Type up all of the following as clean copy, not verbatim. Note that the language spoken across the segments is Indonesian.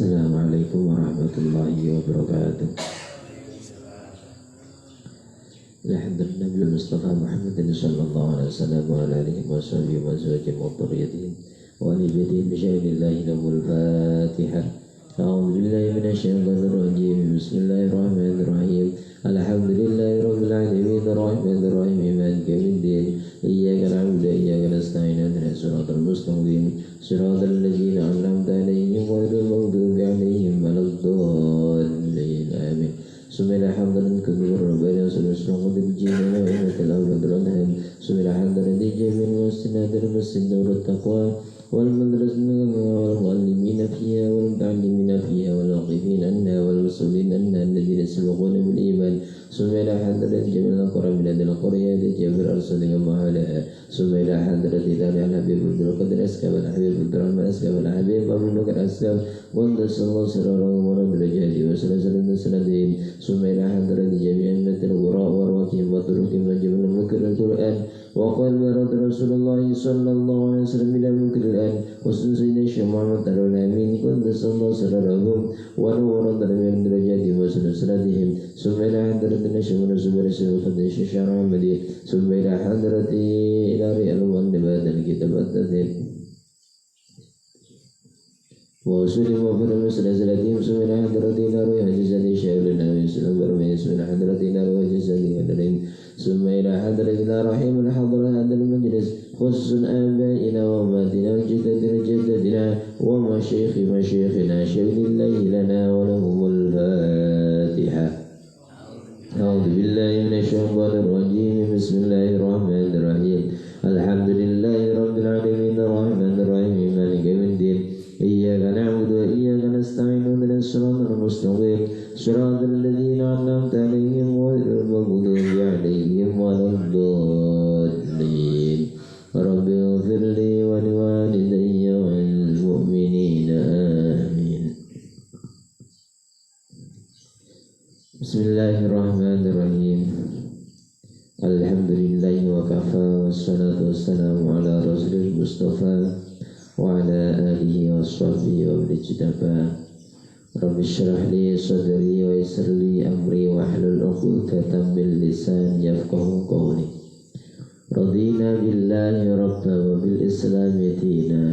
Assalamualaikum warahmatullahi wabarakatuh. Alhamdulillah Nabi Mustafa Muhammad sallallahu alaihi wasallam wa ala alihi wa sahbihi wa azwajihi wa dhurriyyatihi wa ali baitihi bi syahadillahi lahul Fatihah. A'udzu billahi minasy syaithanir rajim. Bismillahirrahmanirrahim. Alhamdulillahi rabbil alamin arrahmanir rahim maliki yaumiddin. Iyyaka na'budu wa iyyaka nasta'in ihdinas siratal mustaqim siratal ladzina an'amta 'alaihim ghairil maghdubi 'alaihim waladdallin. Amin. Sumila hamdan kabir rabbana subhanahu wa ta'ala wa innatal awladul sumila hamdan dijamin wasnadar masjid nurut taqwa wal madrasatin wal muallimina fiha wal muta'allimina fiha wal waqifin anna wal muslimin anna alladhina sabaquna bil iman sumila hamdan jamil qur'an min al qur'an jabir arsalina ma'ala sumila hamdan dilana habib abdul qadir askab al habib abdul askab al habib abu bakar askab wa sallallahu alaihi wa sallam سمعنا حضرة جميع مثل الغراء ورواتهم وطرقهم وجمل مكر القرآن وقال مرض رسول الله صلى الله عليه وسلم إلى مكر الآن وسنسينا الشمع مطر الأمين كنت صلى الله سررهم ونور من درجاتهم وسنسلاتهم سمعنا حضرة النشم ونسبر سيوفة الششار عمدي سمعنا حضرة إلى ريال والنبات الكتاب التثير وسلم وفرم سلسلتهم سمنا حضرتنا روح جزاني شاولنا ويسلم برمي سمنا حضرتنا روح جزاني حضرين سمنا حضرتنا رحيم الحضر هذا المجلس خصوصا آبائنا وأماتنا وجدتنا ومشيخ مشيخنا شهد الله لنا ولهم الفاتحة. أعوذ بالله من الشيطان الرجيم. بسم الله الرحمن الرحيم. الحمد لله رب العالمين الرحمن الرحيم مالك يوم الدين إياك نعبد وإياك نستعين اهدنا الصراط المستقيم صراط الذين أنعمت عليهم غير المغضوب عليهم ولا الضالين. رب اغفر لي ولوالدي وللمؤمنين آمين. بسم الله الرحمن الرحيم. الحمد لله وكفى والصلاة والسلام على رسول المصطفى وعلى آله وصحبه ومن اجتبى. رب اشرح لي صدري ويسر لي أمري واحلل عقدة من لساني يفقهوا قولي. رضينا بالله ربا وبالإسلام دينا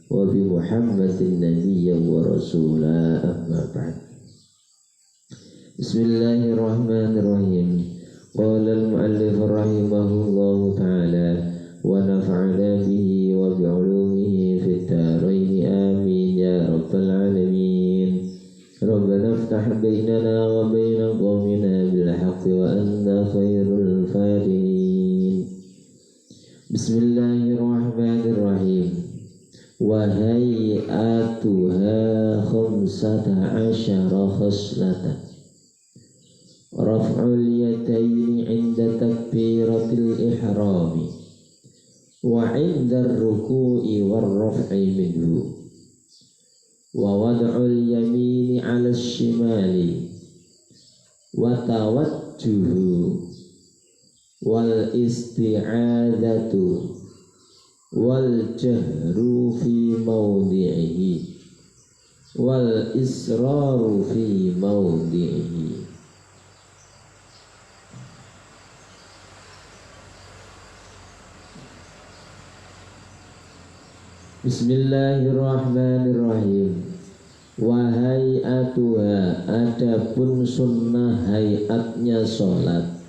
وبمحمد نبيا ورسولا. أما بعد. بسم الله الرحمن الرحيم. قال المؤلف رحمه الله تعالى ونفعنا به وبعلومه في الدارين آمين يا رب العالمين. ربنا افتح بيننا وبين قومنا بالحق وأنت خير الفاتحين. بسم الله الرحمن الرحيم. وهيئاتها 15 خصلة. رفع اليدين عند تكبيرة الإحرام وعند الركوع والرفع منه ووضع اليمين على الشمال وتوجه والاستعاذة والجهر في موضعه والإصرار في موضعه. Bismillahirrahmanirrahim. Wahai'atuha, adapun sunnah hayatnya sholat.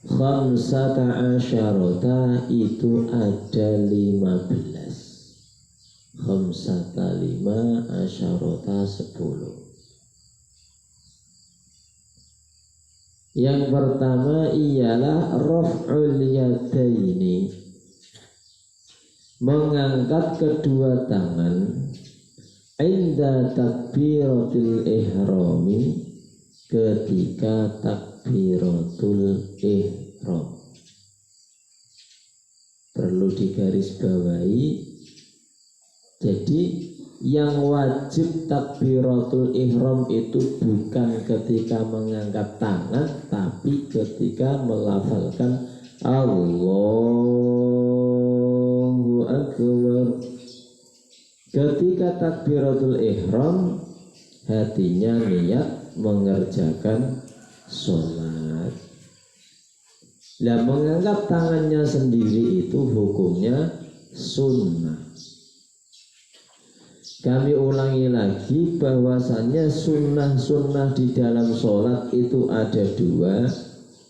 Khamsata asyarota, itu ada 15. Khamsata 5 asyarota 10. Yang pertama ialah raf'ul yadaini, mengangkat kedua tangan, inda takbiratul ihrami, ketika takbiratul ihram. Perlu digarisbawahi, jadi yang wajib takbiratul ihram itu bukan ketika mengangkat tangan, tapi ketika melafalkan Allahu Akbar. Ketika takbiratul ihram, hatinya niat mengerjakan sholat. Nah, mengangkat tangannya sendiri itu hukumnya sunnah. Kami ulangi lagi bahwasannya sunnah-sunnah di dalam sholat itu ada dua,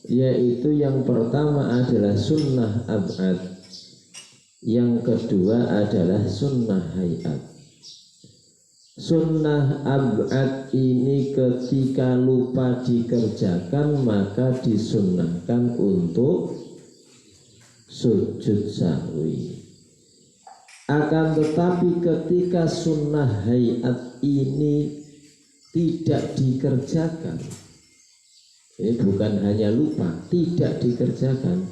yaitu yang pertama adalah sunnah ab'ad, yang kedua adalah sunnah hayat. Sunnah ab'ad ini ketika lupa dikerjakan maka disunnahkan untuk sujud sahwi. Akan tetapi ketika sunnah hayat ini tidak dikerjakan, ini bukan hanya lupa, tidak dikerjakan,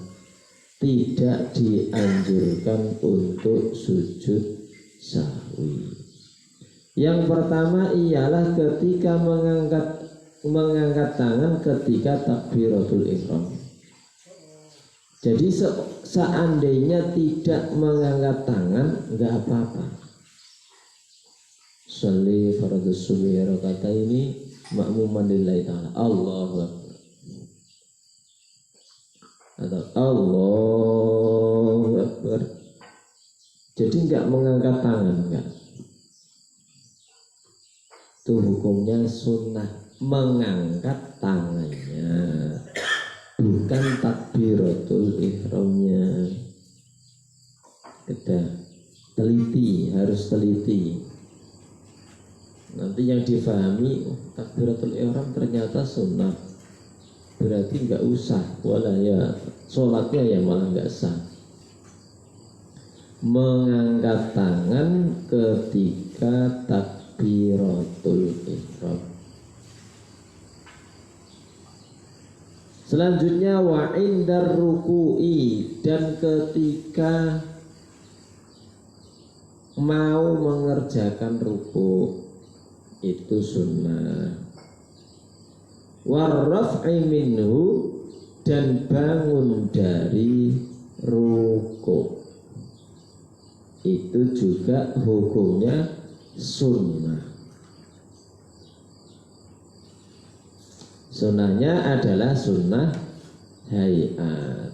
tidak dianjurkan untuk sujud sahwi. Yang pertama ialah ketika mengangkat tangan ketika takbiratul ihram. Jadi seandainya tidak mengangkat tangan enggak apa-apa. Sholli fardhu subhi rakataini ma'muman lillahi ta'ala. Allahu akbar. Atau Allahu akbar. Jadi enggak mengangkat tangan, enggak. Itu hukumnya sunnah, mengangkat tangannya, bukan takbiratul ihramnya. Kita teliti, harus teliti. Nanti yang difahami, takbiratul ihram ternyata sunnah, berarti nggak usah, wala ya sholatnya ya malah nggak sah. Mengangkat tangan ketika takbiratul ihram. Selanjutnya wa indar ruku'i, dan ketika mau mengerjakan ruku itu sunnah. Warraf'i minhu, dan bangun dari ruku itu juga hukumnya sunnah. Sunnahnya adalah sunnah hayat.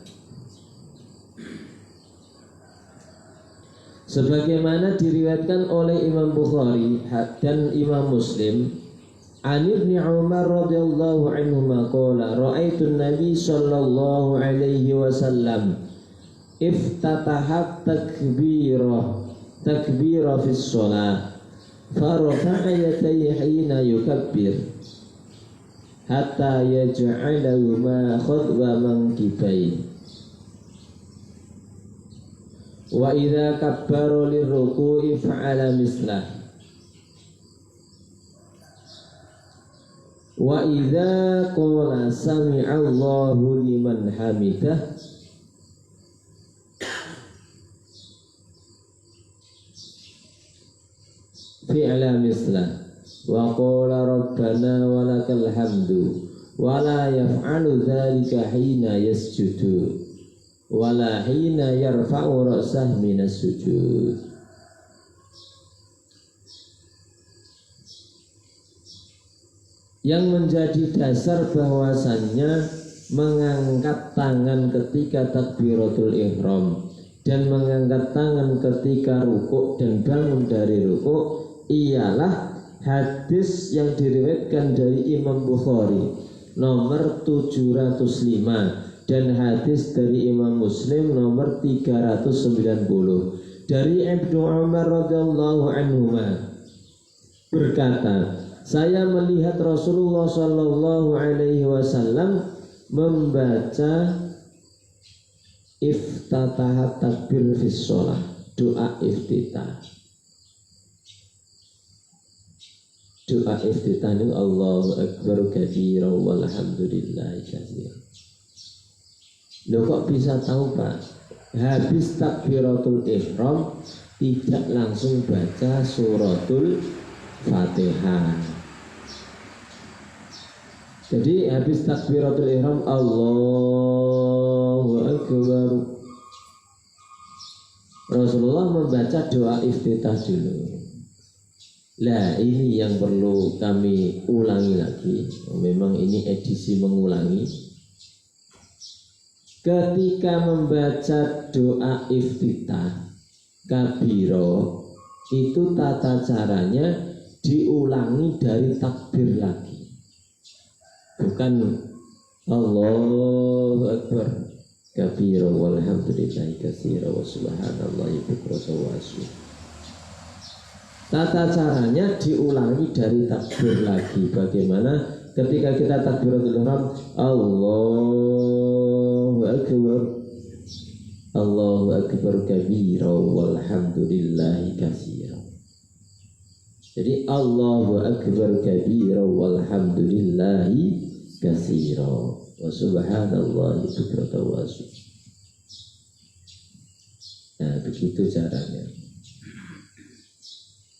Sebagaimana diriwayatkan oleh Imam Bukhari dan Imam Muslim, an Ibnu Umar radhiyallahu anhuma qala ra'aitu Nabi sallallahu alaihi wasallam iftataha takbira fi shalah farafa'a yadayhi hina yukabbir hatta yaj'alahuma khadwa mankibai wa idza kabbara lirruku'i fa'ala mislah wa idza qala sami'allahu liman hamidah fi'la mislah wa qala rabbana walakal hamdu wa la yaf'alu dhalika hina yasjudu wa la hina yarfa'u ra'sah minas sujud. Yang menjadi dasar bahwasannya mengangkat tangan ketika takbiratul ihram dan mengangkat tangan ketika rukuk dan bangun dari rukuk ialah hadis yang diriwayatkan dari Imam Bukhari nomor 705 dan hadis dari Imam Muslim nomor 390 dari Ibnu Umar radhiyallahu anhuma berkata, saya melihat Rasulullah sallallahu alaihi wasallam membaca iftatahat takbir fis shalah, doa iftitah. Doa iftitah itu Allahu akbar katsira walhamdulillahi katsira. Loh kok bisa tahu Pak? Habis takbiratul ihram tidak langsung baca suratul Fatihah. Jadi habis takbiratul ihram Allahu akbar, Rasulullah membaca doa iftitah dulu. Nah ini yang perlu kami ulangi lagi. Memang ini edisi mengulangi. Ketika membaca doa iftitah kabiro, itu tata caranya diulangi dari takbir lagi. Bukan Allahu Akbar kabiro walhamdulillahi katsira wa subhanallahi bukratan wa asila. Tata caranya diulangi dari takbir lagi. Bagaimana ketika kita takbiratul ihram, Allahu Akbar, Allahu Akbar kabira walhamdulillahi katsira. Jadi Allahu Akbar kabira walhamdulillahi katsira wa subhanallahi bukratan wa asila. Nah, begitu caranya.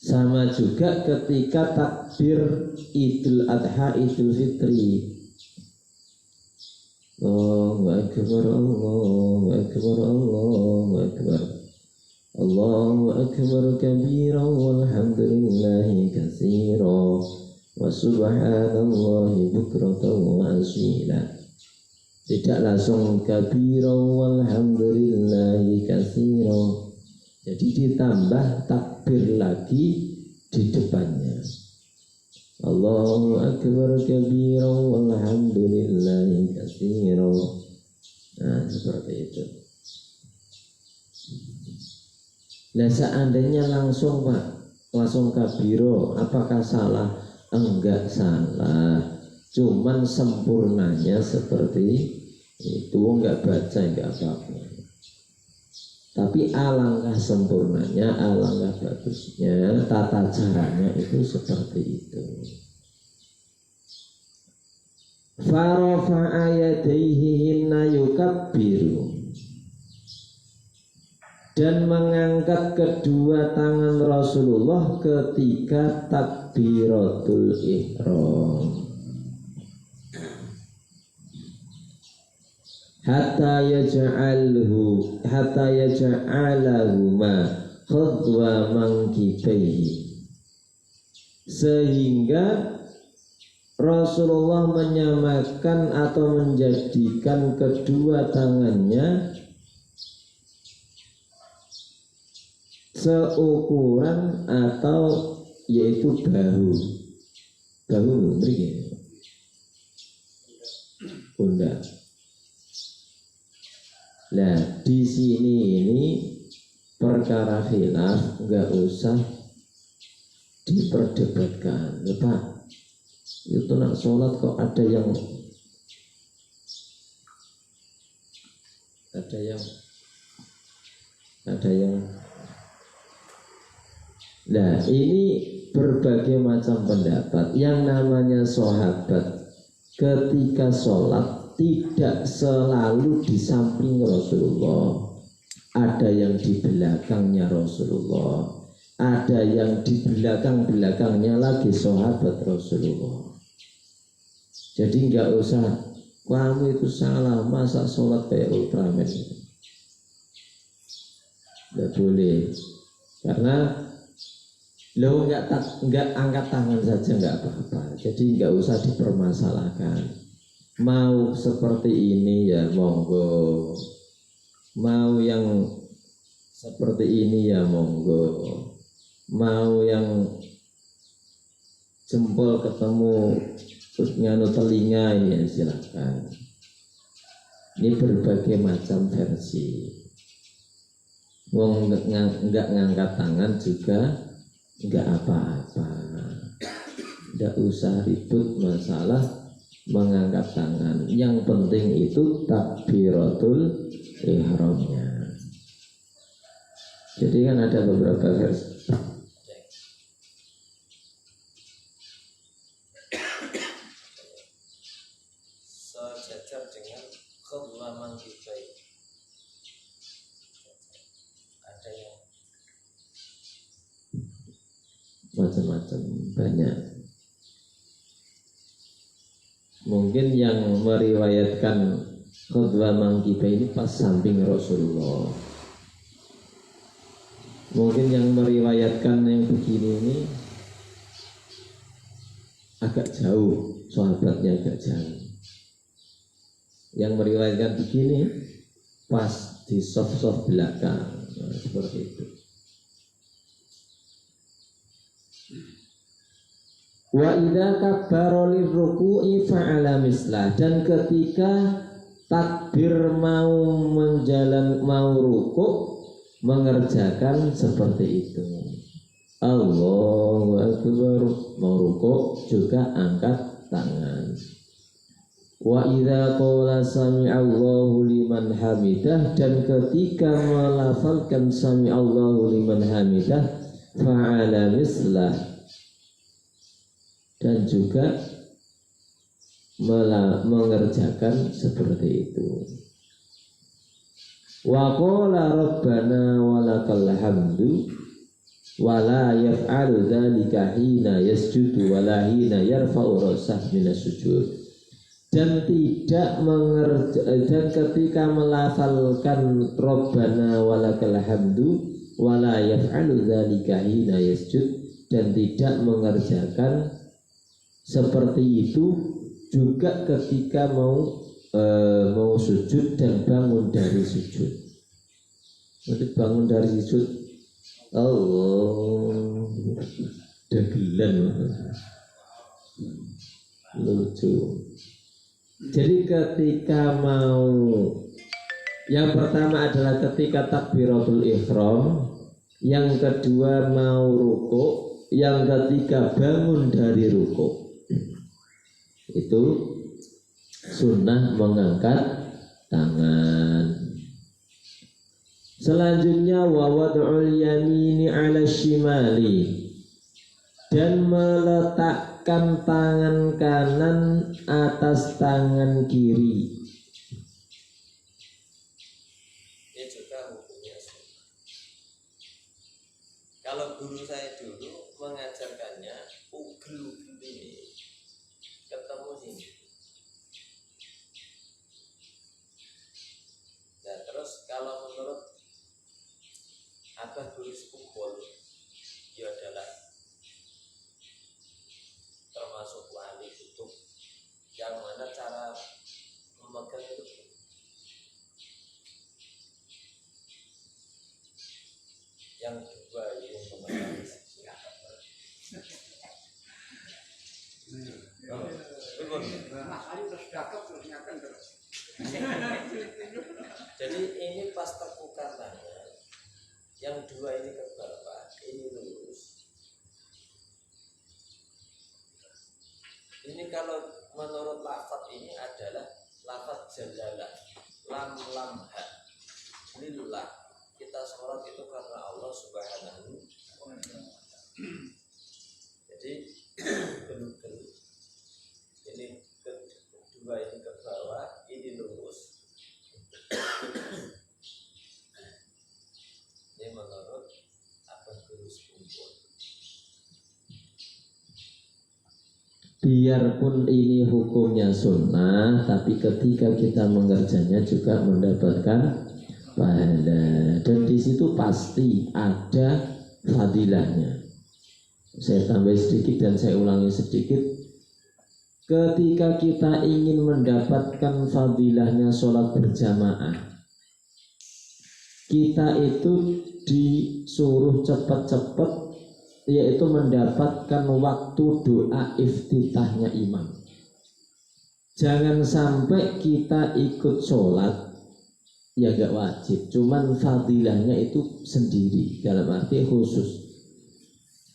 Sama juga ketika takbir Idul Adha, Idul Fitri. Allahu Akbar, Allahu Akbar, Allahu Akbar, Allahu Akbar kabira walhamdulillahi katsira wa subhanallahi bukratan wa asila. Tidak langsung kabira walhamdulillahi katsira. Jadi ditambah takbir lagi di depannya. Allahu Akbar kabira walhamdulillahi katsira. Nah, seperti itu. Nah, seandainya langsung Pak, langsung kabiro, apakah salah? Enggak salah. Cuman sempurnanya seperti itu, enggak baca enggak apa-apa. Tapi alangkah sempurnanya, alangkah bagusnya, tata caranya itu seperti itu. Farafa'a yadayhi hina yukabbiru, dan mengangkat kedua tangan Rasulullah ketika takbiratul ihram. Hatta yaj'alahuma khadwa mankibaihi, sehingga Rasulullah menyamakan atau menjadikan kedua tangannya seukuran atau yaitu bahu begini, pundak. Nah, di sini ini perkara khilaf, nggak usah diperdebatkan. Ya, Pak, itu nak sholat kok ada yang Nah, ini berbagai macam pendapat. Yang namanya sahabat ketika sholat tidak selalu di samping Rasulullah. Ada yang di belakangnya Rasulullah, ada yang di belakang-belakangnya lagi sahabat Rasulullah. Jadi nggak usah kamu itu salah, masa sholat kayak Ultraman. Nggak boleh, karena lo nggak angkat tangan saja nggak apa-apa. Jadi nggak usah dipermasalahkan. Mau seperti ini ya monggo, mau yang seperti ini ya monggo, mau yang jempol ketemu terus nganu telinga ini ya silakan. Ini berbagai macam versi. Wong nggak ngangkat tangan juga nggak apa-apa. Nggak usah ribut masalah mengangkat tangan. Yang penting itu takbiratul ihramnya. Jadi kan ada beberapa versi. Sejajar dengan khadwa mankibai. Ada yang macam-macam, banyak. Mungkin yang meriwayatkan khadwa mankibai ini pas samping Rasulullah. Mungkin yang meriwayatkan yang begini ini agak jauh, sahabatnya agak jauh. Yang meriwayatkan begini pas di soft belakang, nah, seperti itu. Wa idza kabbara lirruku'i fa'ala mislah, dan ketika takbir mau ruku' mengerjakan seperti itu. Allahu akbar, mau ruku' juga angkat tangan. Wa idza qala sami'allahu liman hamidah, dan ketika melafalkan sami'allahu liman hamidah fa'ala mislah, dan juga mengerjakan seperti itu. Wa qala rabbana walakal hamdu wala yaf'alu dzalika hina yasjudu wala hina yarfa'u ra'sah minas sujud. Dan ketika melafalkan rabbana walakal hamdu wala yaf'alu dzalika hina yasjud, dan tidak mengerjakan seperti itu juga ketika mau sujud dan bangun dari sujud. Nanti bangun dari sujud, Allah, dagelan lucu. Jadi ketika mau, yang pertama adalah ketika takbiratul ihram, yang kedua mau ruku', yang ketiga bangun dari ruku'. Itu sunnah mengangkat tangan. Selanjutnya wa wad'ul yamini 'ala shimali, dan meletakkan tangan kanan atas tangan kiri. Ini juga hukumnya sunnah. Kalau guru saya dulu mengajarkannya ugel-ugel ini ketemu sini. Nah terus kalau menurut Abah Guru Sekumpul, dia adalah termasuk wali kutub yang mana cara memegang itu yang dua yang memegang. Jadi ini pas tekukan tangan, yang dua ini ke bawah, ini lurus. Ini kalau menurut lafaz ini adalah lafaz jalalah, lam ha, lillah. Kita sholat itu karena Allah Subhanahu wa ta'ala. Jadi gelu-gelu. Ini kedua ini ke bawah, ini lurus. Ini menurut Abah Guru Sekumpul. Biarpun ini hukumnya sunnah, tapi ketika kita mengerjanya juga mendapatkan pahala, dan di situ pasti ada fadilahnya. Saya tambah sedikit dan saya ulangi sedikit. Ketika kita ingin mendapatkan fadilahnya sholat berjamaah, kita itu disuruh cepat-cepat, yaitu mendapatkan waktu doa iftitahnya imam. Jangan sampai kita ikut sholat, ya gak wajib, cuman fadilahnya itu sendiri, dalam arti khusus.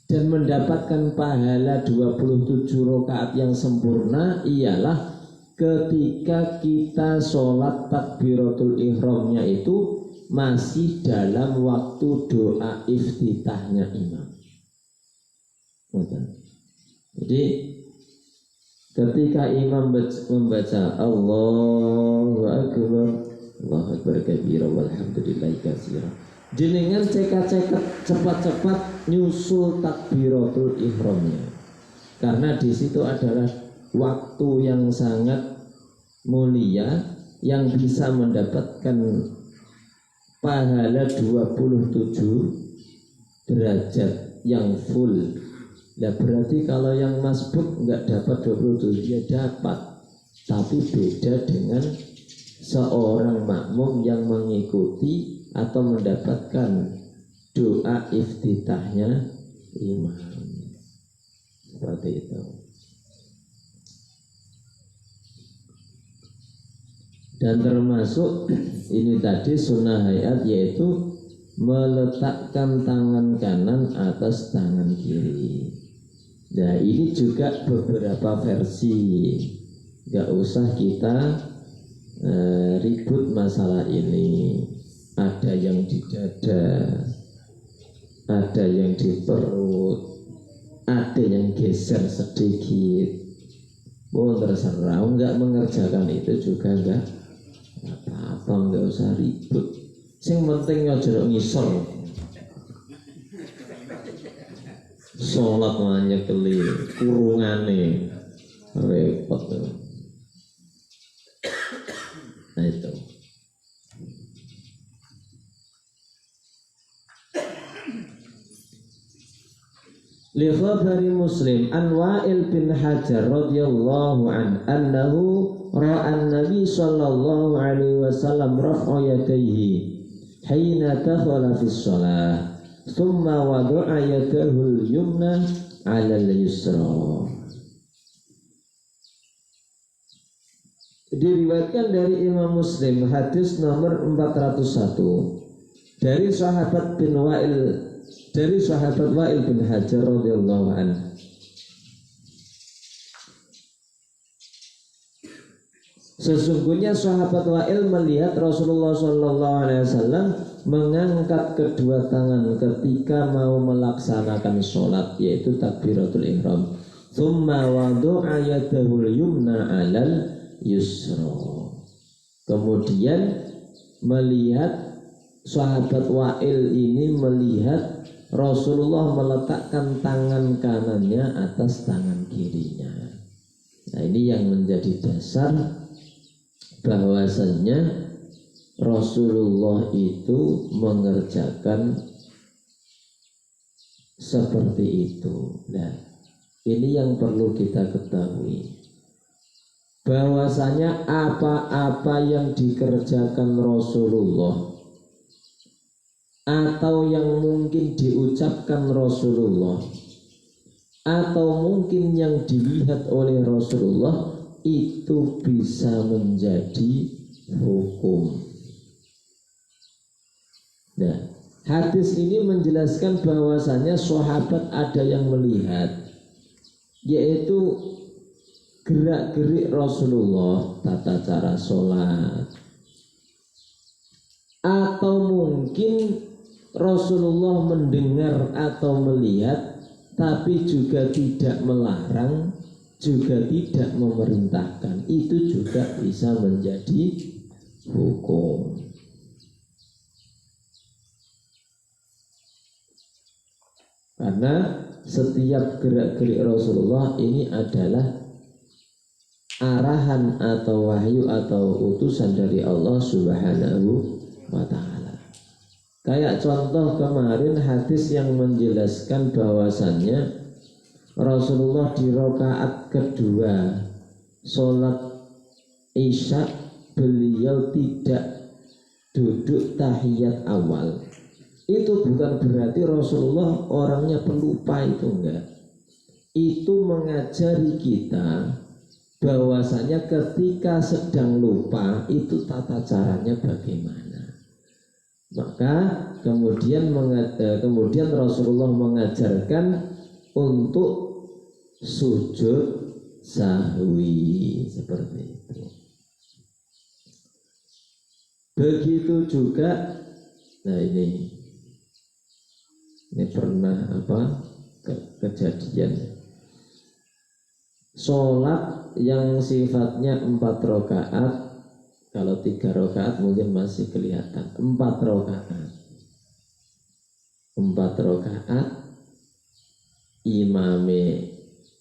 Dan mendapatkan pahala 27 rakaat yang sempurna ialah ketika kita sholat takbiratul ihramnya itu masih dalam waktu doa iftitahnya imam. Jadi ketika imam membaca Allahu Akbar, Allahu Akbar kabira walhamdulillahi katsira, jenengan cekat-cekat cepat-cepat nyusul takbiratul ihramnya, karena di situ adalah waktu yang sangat mulia yang bisa mendapatkan pahala 27 derajat yang full, Nah berarti kalau yang masbuk nggak dapat 27, dia dapat, tapi beda dengan seorang makmum yang mengikuti atau mendapatkan doa iftitahnya imam. Seperti itu. Dan termasuk ini tadi sunnah hayat, yaitu meletakkan tangan kanan atas tangan kiri. Nah ini juga beberapa versi, gak usah kita ribut masalah ini. Ada yang di dada, ada yang di perut, ada yang geser sedikit. Oh terserah, nggak mengerjakan itu juga nggak apa-apa, nggak usah ribut. Yang penting aja ngisor. Sholat hanya keli, kurungane repot. Nah itu. Li khabari Muslim an Wa'il bin Hajar radhiyallahu an annahu ra'a an-nabi sallallahu alaihi wasallam raf'a yadayhi hina dakhala fi shalah thumma wada'a yadahu al-yumna 'ala al-yusra. Diriwayatkan dari Imam Muslim hadis nomor 401 dari sahabat Wa'il bin Hajar radhiyallahu anhu. Sesungguhnya sahabat Wa'il melihat Rasulullah sallallahu alaihi wasallam mengangkat kedua tangan ketika mau melaksanakan sholat, yaitu takbiratul ihram. Tsumma wada'a yadahu al-yumna 'alal yusra. Kemudian melihat sahabat Wa'il ini melihat Rasulullah meletakkan tangan kanannya atas tangan kirinya. Nah ini yang menjadi dasar bahwasanya Rasulullah itu mengerjakan seperti itu. Nah ini yang perlu kita ketahui, bahwasanya apa-apa yang dikerjakan Rasulullah atau yang mungkin diucapkan Rasulullah atau mungkin yang dilihat oleh Rasulullah itu bisa menjadi hukum. Nah, hadis ini menjelaskan bahwasanya sahabat ada yang melihat, yaitu gerak-gerik Rasulullah, tata cara sholat, atau mungkin Rasulullah mendengar atau melihat tapi juga tidak melarang, juga tidak memerintahkan, itu juga bisa menjadi hukum. Karena setiap gerak-gerik Rasulullah ini adalah arahan atau wahyu atau utusan dari Allah Subhanahu wa ta'ala. Kayak contoh kemarin hadis yang menjelaskan bahwasannya Rasulullah di rakaat kedua sholat isya beliau tidak duduk tahiyat awal. Itu bukan berarti Rasulullah orangnya pelupa, itu enggak. Itu mengajari kita bahwasanya ketika sedang lupa itu tata caranya bagaimana. Maka kemudian Rasulullah mengajarkan untuk sujud sahwi seperti itu. Begitu juga, nah ini pernah kejadian sholat yang sifatnya 4 rakaat. Kalau 3 rakaat mungkin masih kelihatan. 4 rakaat imame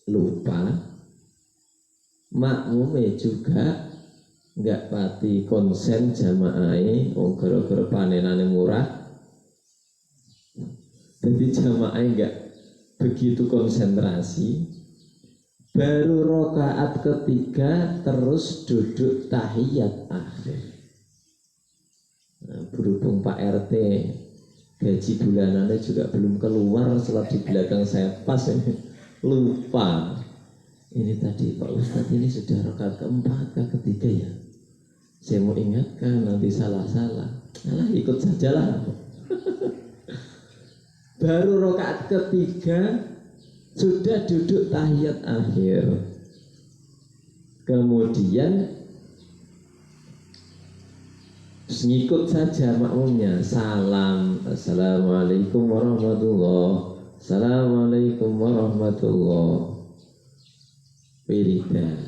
lupa, makmume juga nggak pati konsen jamaahnya, gara-gara panenane murah, jadi jamaahnya begitu konsentrasi, baru rakaat ketiga terus duduk tahiyat akhir. Nah, berhubung Pak RT gaji bulanannya juga belum keluar, setelah di belakang saya pas ini lupa. Ini tadi Pak Ustadz ini sudah rakaat keempat kah ketiga ya? Saya mau ingatkan nanti salah-salah. Alah ikut sajalah. Baru rakaat ketiga sudah duduk tahiyat akhir. Kemudian ngikut saja makmumnya. Salam, assalamualaikum warahmatullahi, assalamualaikum warahmatullahi. Wiridan.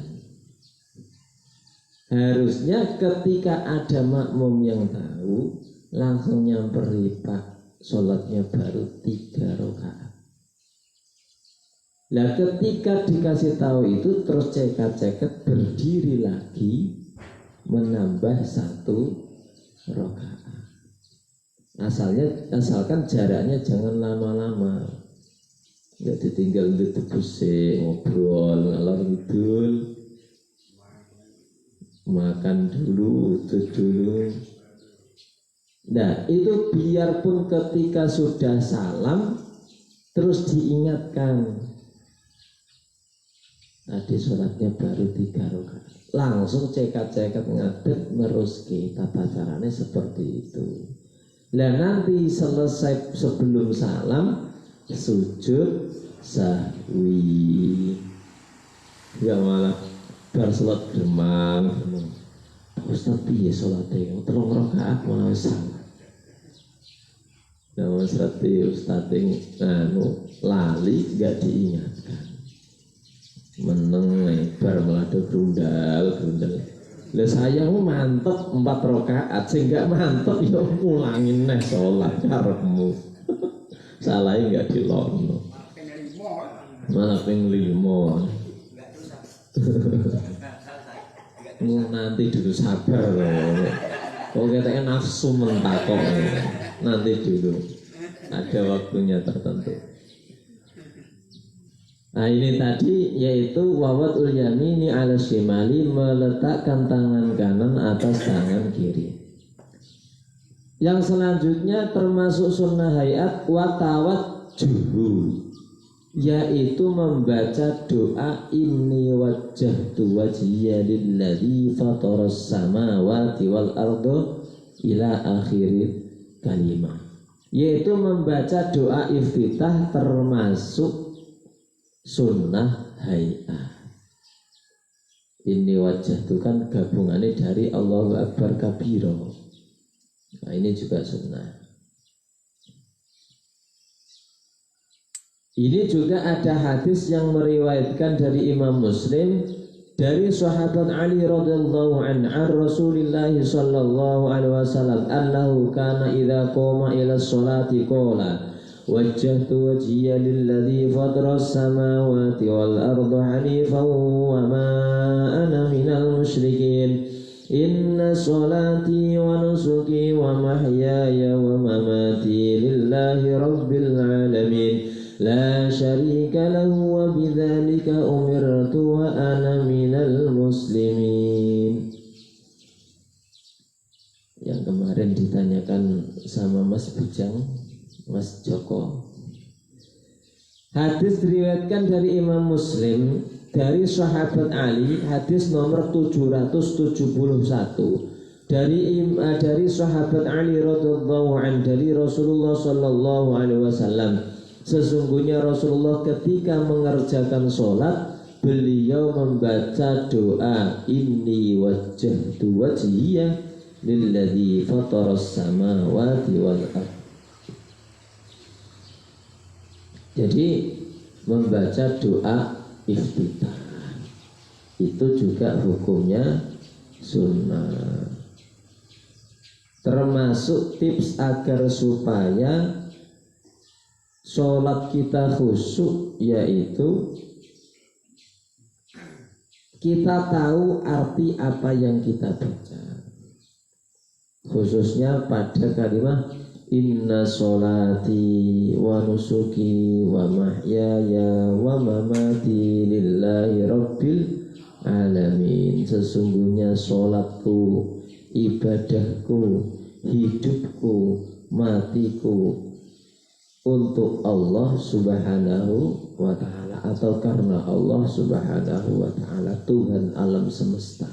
Harusnya ketika ada makmum yang tahu langsung nyamperi Pak. Sholatnya baru 3 rakaat. Nah ketika dikasih tahu itu terus cekat-cekat berdiri lagi menambah 1 rakaat. Asalkan jaraknya jangan lama-lama. Nggak ditinggal di tebuse ngobrol ngalor ngidul. Makan dulu, itu dulu. Nah itu biarpun ketika sudah salam terus diingatkan tadi sholatnya baru 3 rakaat, langsung cekat-cekat ngadep meruski. Tata caranya seperti itu. Nah nanti selesai sebelum salam sujud sahwi, nggak malah bar sholat gemang. Ustaz piye sholatnya 3 rakaat malah salah. Nah, serati ustading lali gak diingatkan. Meneng lebar malah gerundal. Lah saya mantep 4 rakaat, sing gak mantep ya ulangin neh sholat karepmu. Salahnya gak dilokno. Malah ping 5. Nanti dulu sabar loh. Kok katanya nafsu mentakok. Nanti dulu ada waktunya tertentu. Nah ini tadi yaitu wawat ulyamini ala shimali, meletakkan tangan kanan atas tangan kiri. Yang selanjutnya termasuk sunnah hayat watawat juhu, yaitu membaca doa inni wajjahtu wajhiya lilladzi fataras samawati wal ardo ila akhir kalimat, yaitu membaca doa iftitah termasuk sunnah hayat. Inni wajjahtu kan gabungannya dari Allahu Akbar kabiro. Nah ini juga sunnah. Ini juga ada hadis yang meriwayatkan dari Imam Muslim dari sahabat Ali radhiyallahu anhu an Rasulillah sallallahu alaihi wasallam annahu kana idza qama ila sholati qala wajjahtu wajhiya lilladzi fataras samawati wal arda hanifan wa ma ana minal musyrikin inna sholati wa nusuki wa mahyaya wa mamati lillahi rabbil alamin la syarika lahu wa bidzalika umirtu wa ana minal muslimin. Yang kemarin ditanyakan sama Mas Bujang, Mas Joko. Hadis diriwayatkan dari Imam Muslim dari sahabat Ali, hadis nomor 771. Dari sahabat Ali radhiyallahu anhu dari Rasulullah sallallahu alaihi wasallam. Sesungguhnya Rasulullah ketika mengerjakan sholat, beliau membaca doa inni wajjahtu wajhiya lilladzi fataras samawati wal ardh. Jadi membaca doa iftitah itu juga hukumnya sunnah. Termasuk tips agar supaya sholat kita khusyuk, yaitu kita tahu arti apa yang kita baca, khususnya pada kalimat Inna sholati wa nusuki wa mahyaya wa mamati lillahi rabbil alamin. Sesungguhnya sholatku, ibadahku, hidupku, matiku untuk Allah subhanahu wa ta'ala, atau karena Allah subhanahu wa ta'ala, Tuhan alam semesta.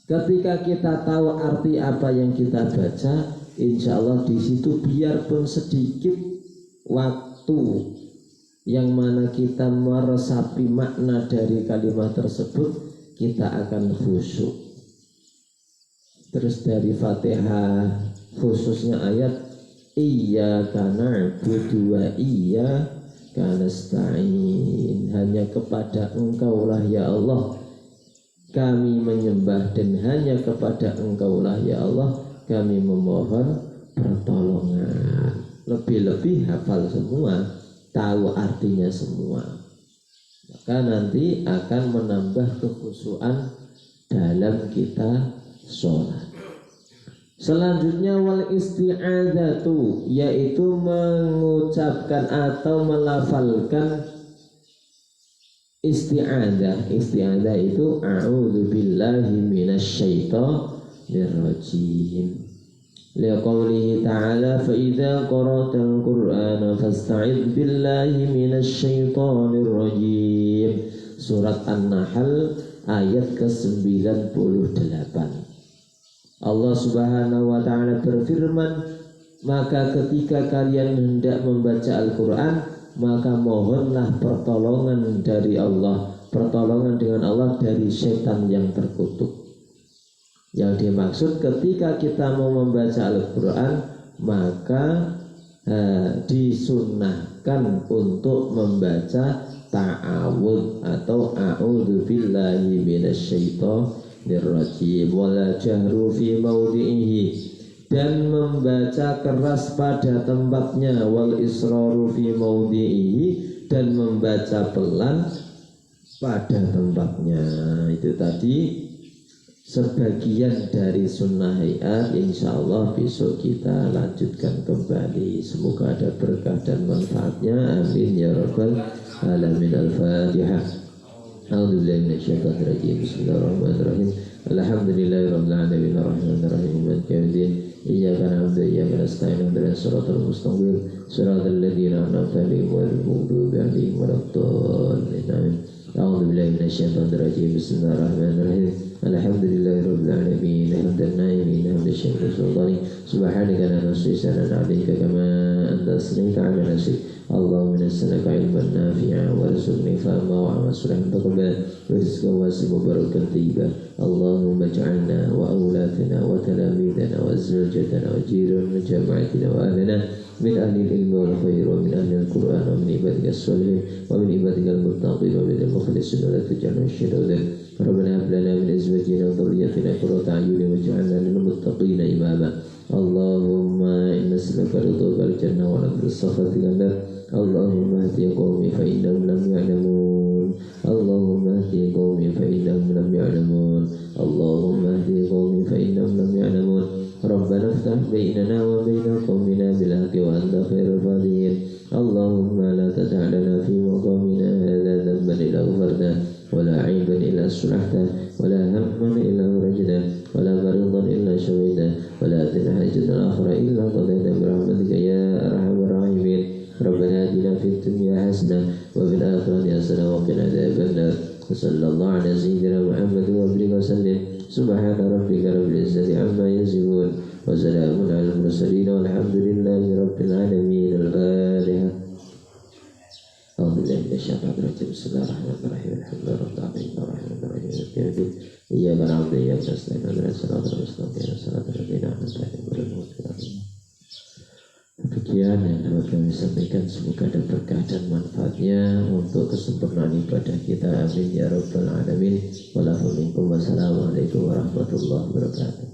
Ketika kita tahu arti apa yang kita baca, insya Allah di situ biarpun sedikit waktu yang mana kita meresapi makna dari kalimat tersebut, kita akan khusyuk. Terus dari Fatihah, khususnya ayat Iyyaka na'budu wa iyyaka nasta'in, hanya kepada Engkaulah ya Allah kami menyembah, dan hanya kepada Engkaulah ya Allah kami memohon pertolongan. Lebih-lebih hafal semua, tahu artinya semua, maka nanti akan menambah kekhusyuan dalam kita sholat. Selanjutnya wal isti'adzatu, yaitu mengucapkan atau melafalkan isti'adzah. Isti'adzah itu a'udzu billahi minasyaitonir rajim. Liqaulihi ta'ala fa idza qara'tal qur'ana fasta'idz billahi minasyaitonir rajim. Surat An-Nahl ayat ke-98. Allah subhanahu wa ta'ala berfirman, maka ketika kalian hendak membaca Al-Quran, maka mohonlah pertolongan dari Allah, pertolongan dengan Allah dari setan yang terkutuk. Yang dimaksud ketika kita mau membaca Al-Quran, maka disunnahkan untuk membaca ta'awudz atau a'udzu billahi minasyaitonir rajim wala jahru fi maudhi'ihi, dan membaca keras pada tempatnya, wal israru fi maudhi'ihi, dan membaca pelan pada tempatnya. Itu tadi sebagian dari sunnah hayat. Insyaallah besok kita lanjutkan kembali. Semoga ada berkah dan manfaatnya. Amin ya rabbal alamin. Al-Fatihah. A'udzubillahi minasyaitonir rajim. Bismillahirrahmanirrahim. Alhamdulillahirabbil alamin arrahmanir rahim maliki yaumiddin. Iyyaka na'budu wa iyyaka nasta'in. Ihdinas siratal mustaqim. Siratal ladzina an'amta 'alaihim ghairil maghdubi 'alaihim waladdallin. Amin. A'udzubillahi minasyaitonir rajim. Bismillahirrahmanirrahim. Alhamdulillahirabbil alamin hamdan na'imin hamdan syakir sultani. Subhanaka la nuhsi sana'an 'alaika kama anta asnaita 'ala nafsik. Allahumma nas'aluka ilman nafi'an warzuqni fahma wa 'amalan salihan taqabbal wa rizqan wasi'an mubarakan thayyiban. Allahumma ij'alna wa awladana wa talamidana wa zawjatana wa jiran wa jama'atina wa ahlana min ahli al-ilmi wal khair wa min ahli al-Qur'an wa min ibadika as-salihin wa min ibadika al-muttaqin wa min al-mukhlisin wa la taj'alna syaitan. Rabbana hab lana min azwajina wa dhurriyyatina qurrata a'yunin waj'alna lil muttaqina imama. Allahumma inna nas'aluka ridhaka wal jannah wa na'udzu bika minan nar. Allahumma hdi qaumi fa innahum lam ya'lamun. Allahumma hdi qaumi fa innahum lam ya'lamun. Allahumma hdi qaumi fa innahum lam ya'lamun. Rabbana iftah bainana wa baina qaumina bil haqqi wa anta khairul fatihin. Allahumma la tada' lana fi maqamina hadha dhanban illa ghafarta wa la 'aiban illa sulahta wa la hamman illa farajta wa la maridan illa shafaita wa la hajatan akhra illa qadaita bi rahmatika ya arhamar rahimin. Rabbana atina fid dunya hasanah wa fil akhirati hasanah wa qina adzaban nar. Sallallahu ala sayyidina Muhammad wa alihi wa sallam. Subhana rabbika rabbil izzati amma yasifun wa salamun alal mursalin walhamdulillahi rabbil alamin. Al-Fatihah. A'udzubillahi minasyaitonir rajim. Bismillahirrahmanirrahim. Alhamdulillahirabbil alamin arrahmanir rahim. Iyyaka na'budu wa iyyaka nasta'in. Ihdinas siratal mustaqim. Siratal ladzina an'amta 'alaihim ghairil maghdubi 'alaihim. Demikian yang dapat kami sampaikan, semoga ada berkah dan manfaatnya untuk kesempurnaan ibadah kita. Amin ya rabbal alamin. Wassalamualaikum warahmatullahi wabarakatuh.